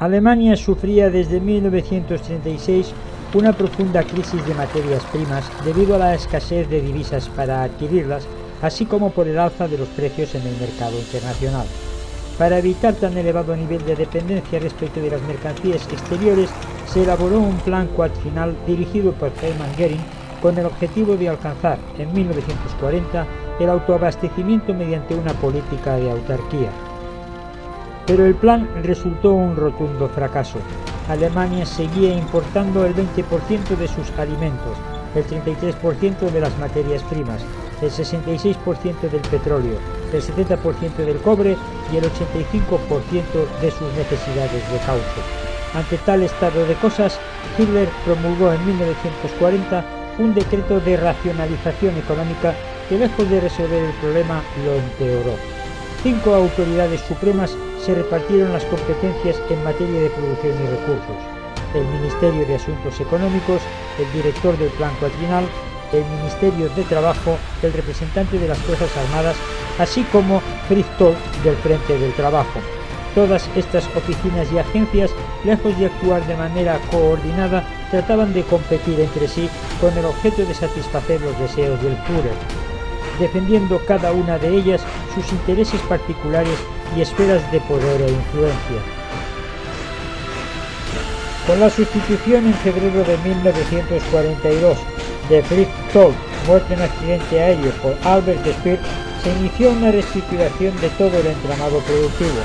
Alemania sufría desde 1936 una profunda crisis de materias primas debido a la escasez de divisas para adquirirlas, así como por el alza de los precios en el mercado internacional. Para evitar tan elevado nivel de dependencia respecto de las mercancías exteriores, se elaboró un plan cuatrienal dirigido por Hermann Göring con el objetivo de alcanzar, en 1940, el autoabastecimiento mediante una política de autarquía. Pero el plan resultó un rotundo fracaso. Alemania seguía importando el 20% de sus alimentos, el 33% de las materias primas, el 66% del petróleo, el 70% del cobre y el 85% de sus necesidades de caucho. Ante tal estado de cosas, Hitler promulgó en 1940 un decreto de racionalización económica que, lejos de resolver el problema, lo empeoró. 5 autoridades supremas se repartieron las competencias en materia de producción y recursos: el Ministerio de Asuntos Económicos, el director del Plan Cuatrienal, el Ministerio de Trabajo, el representante de las Fuerzas Armadas, así como Fritz Toll del Frente del Trabajo. Todas estas oficinas y agencias, lejos de actuar de manera coordinada, trataban de competir entre sí con el objeto de satisfacer los deseos del Führer, defendiendo cada una de ellas sus intereses particulares y esferas de poder e influencia. Con la sustitución en febrero de 1942 de Fritz Toll, muerto en accidente aéreo, por Albert Speer, se inició una reestructuración de todo el entramado productivo.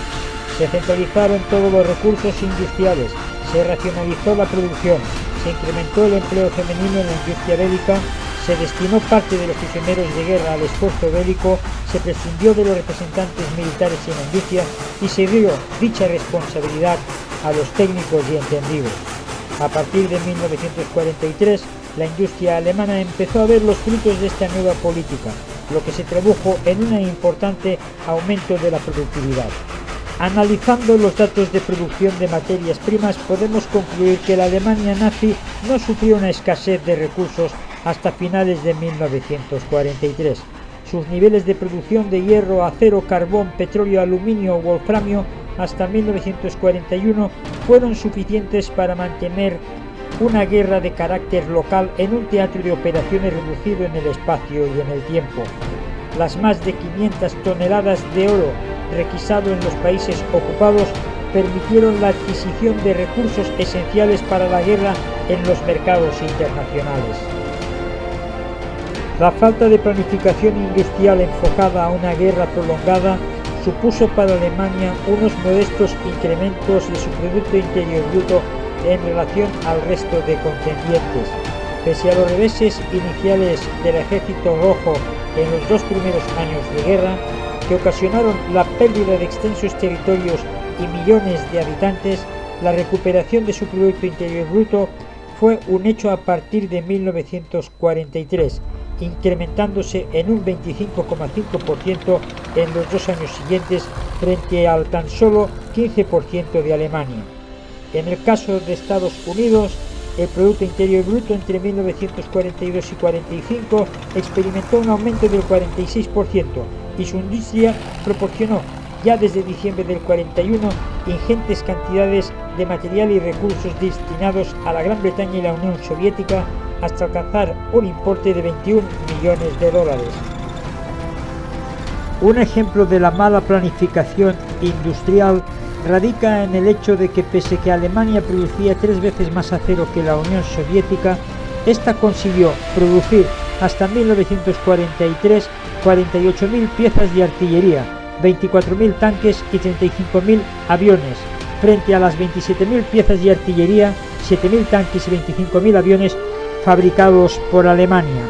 Se centralizaron todos los recursos industriales, se racionalizó la producción, se incrementó el empleo femenino en la industria bélica, se destinó parte de los prisioneros de guerra al esfuerzo bélico, se prescindió de los representantes militares en la industria y se dio dicha responsabilidad a los técnicos y entendidos. A partir de 1943, la industria alemana empezó a ver los frutos de esta nueva política, lo que se tradujo en un importante aumento de la productividad. Analizando los datos de producción de materias primas, podemos concluir que la Alemania nazi no sufrió una escasez de recursos hasta finales de 1943. Sus niveles de producción de hierro, acero, carbón, petróleo, aluminio o wolframio hasta 1941 fueron suficientes para mantener una guerra de carácter local en un teatro de operaciones reducido en el espacio y en el tiempo. Las más de 500 toneladas de oro requisado en los países ocupados permitieron la adquisición de recursos esenciales para la guerra en los mercados internacionales. La falta de planificación industrial enfocada a una guerra prolongada supuso para Alemania unos modestos incrementos de su Producto Interior Bruto en relación al resto de contendientes. Pese a los reveses iniciales del Ejército Rojo en los 2 primeros años de guerra, que ocasionaron la pérdida de extensos territorios y millones de habitantes, la recuperación de su Producto Interior Bruto fue un hecho a partir de 1943, incrementándose en un 25,5% en los 2 años siguientes frente al tan solo 15% de Alemania. En el caso de Estados Unidos, el Producto Interior Bruto entre 1942 y 45 experimentó un aumento del 46% y su industria proporcionó ya desde diciembre del 41 ingentes cantidades de material y recursos destinados a la Gran Bretaña y la Unión Soviética hasta alcanzar un importe de 21 millones de dólares. Un ejemplo de la mala planificación industrial radica en el hecho de que, pese a que Alemania producía 3 veces más acero que la Unión Soviética, esta consiguió producir hasta 1943 48.000 piezas de artillería, 24.000 tanques y 35.000 aviones, frente a las 27.000 piezas de artillería, 7.000 tanques y 25.000 aviones fabricados por Alemania.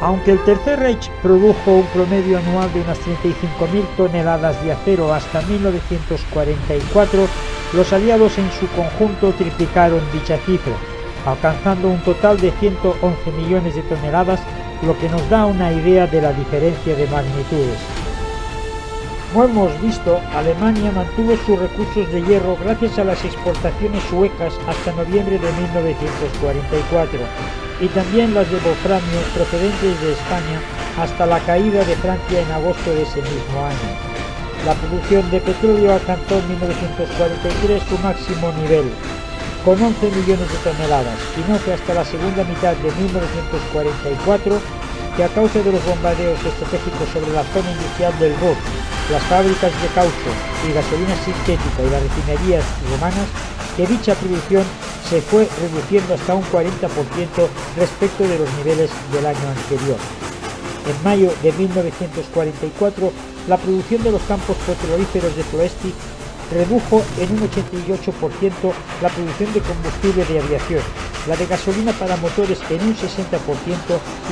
Aunque el Tercer Reich produjo un promedio anual de unas 35.000 toneladas de acero hasta 1944, los aliados en su conjunto triplicaron dicha cifra, alcanzando un total de 111 millones de toneladas, lo que nos da una idea de la diferencia de magnitudes. Como hemos visto, Alemania mantuvo sus recursos de hierro gracias a las exportaciones suecas hasta noviembre de 1944 y también las de wolframio procedentes de España hasta la caída de Francia en agosto de ese mismo año. La producción de petróleo alcanzó en 1943 su máximo nivel, con 11 millones de toneladas, y no fue hasta la segunda mitad de 1944 que, a causa de los bombardeos estratégicos sobre la zona industrial del Ruhr, las fábricas de caucho y gasolina sintética y las refinerías romanas, que dicha producción se fue reduciendo hasta un 40% respecto de los niveles del año anterior. En mayo de 1944, la producción de los campos petrolíferos de Ploiești redujo en un 88% la producción de combustible de aviación, la de gasolina para motores en un 60%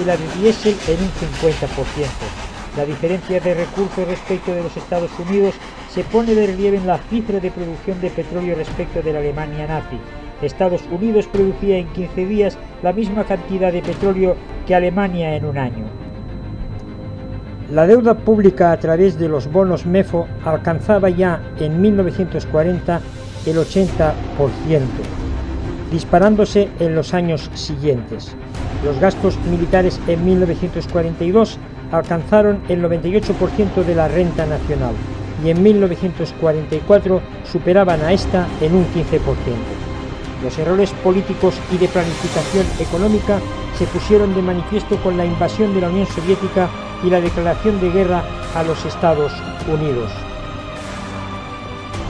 y la de diésel en un 50%. La diferencia de recursos respecto de los Estados Unidos se pone de relieve en la cifra de producción de petróleo respecto de la Alemania nazi. Estados Unidos producía en 15 días la misma cantidad de petróleo que Alemania en un año. La deuda pública a través de los bonos MEFO alcanzaba ya en 1940 el 80%, disparándose en los años siguientes. Los gastos militares en 1942 alcanzaron el 98% de la renta nacional y en 1944 superaban a esta en un 15%. Los errores políticos y de planificación económica se pusieron de manifiesto con la invasión de la Unión Soviética y la declaración de guerra a los Estados Unidos.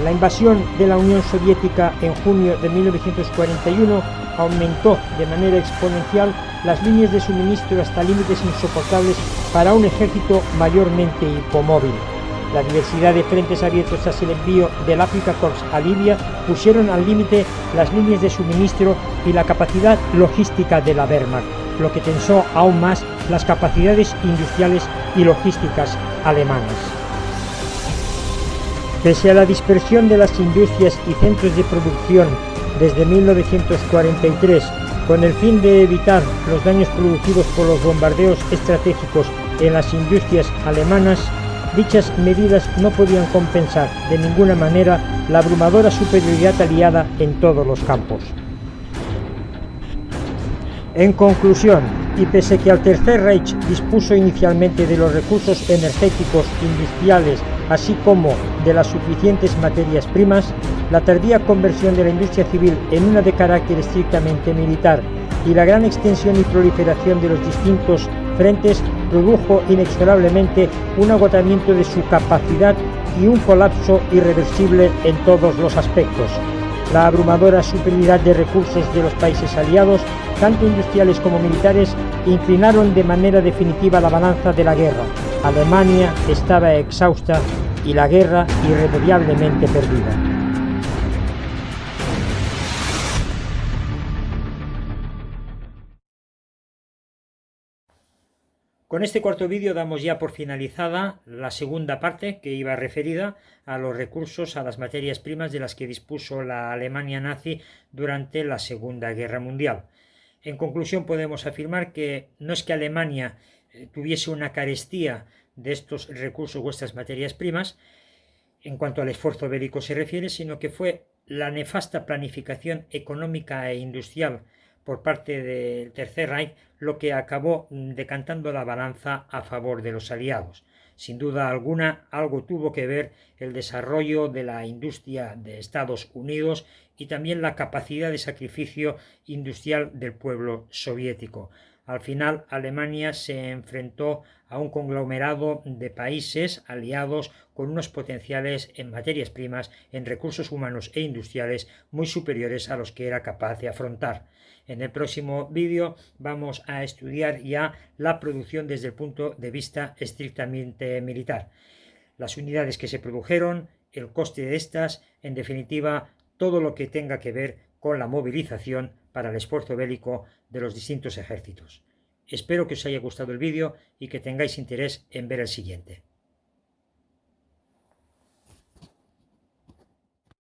La invasión de la Unión Soviética en junio de 1941 aumentó de manera exponencial las líneas de suministro hasta límites insoportables para un ejército mayormente hipomóvil. La diversidad de frentes abiertos tras el envío del Afrika Korps a Libia pusieron al límite las líneas de suministro y la capacidad logística de la Wehrmacht, lo que tensó aún más las capacidades industriales y logísticas alemanas. Pese a la dispersión de las industrias y centros de producción desde 1943, con el fin de evitar los daños producidos por los bombardeos estratégicos en las industrias alemanas, dichas medidas no podían compensar de ninguna manera la abrumadora superioridad aliada en todos los campos. En conclusión, y pese que el Tercer Reich dispuso inicialmente de los recursos energéticos industriales, así como de las suficientes materias primas, la tardía conversión de la industria civil en una de carácter estrictamente militar y la gran extensión y proliferación de los distintos frentes produjo inexorablemente un agotamiento de su capacidad y un colapso irreversible en todos los aspectos. La abrumadora superioridad de recursos de los países aliados, tanto industriales como militares, inclinaron de manera definitiva la balanza de la guerra. Alemania estaba exhausta y la guerra irremediablemente perdida. Con este cuarto vídeo damos ya por finalizada la segunda parte, que iba referida a los recursos, a las materias primas de las que dispuso la Alemania nazi durante la Segunda Guerra Mundial. En conclusión, podemos afirmar que no es que Alemania tuviese una carestía de estos recursos o estas materias primas, en cuanto al esfuerzo bélico se refiere, sino que fue la nefasta planificación económica e industrial por parte del Tercer Reich lo que acabó decantando la balanza a favor de los aliados. Sin duda alguna, algo tuvo que ver el desarrollo de la industria de Estados Unidos y también la capacidad de sacrificio industrial del pueblo soviético. Al final, Alemania se enfrentó a un conglomerado de países aliados con unos potenciales en materias primas, en recursos humanos e industriales muy superiores a los que era capaz de afrontar. En el próximo vídeo vamos a estudiar ya la producción desde el punto de vista estrictamente militar. Las unidades que se produjeron, el coste de estas, en definitiva, todo lo que tenga que ver con la movilización para el esfuerzo bélico de los distintos ejércitos. Espero que os haya gustado el vídeo y que tengáis interés en ver el siguiente.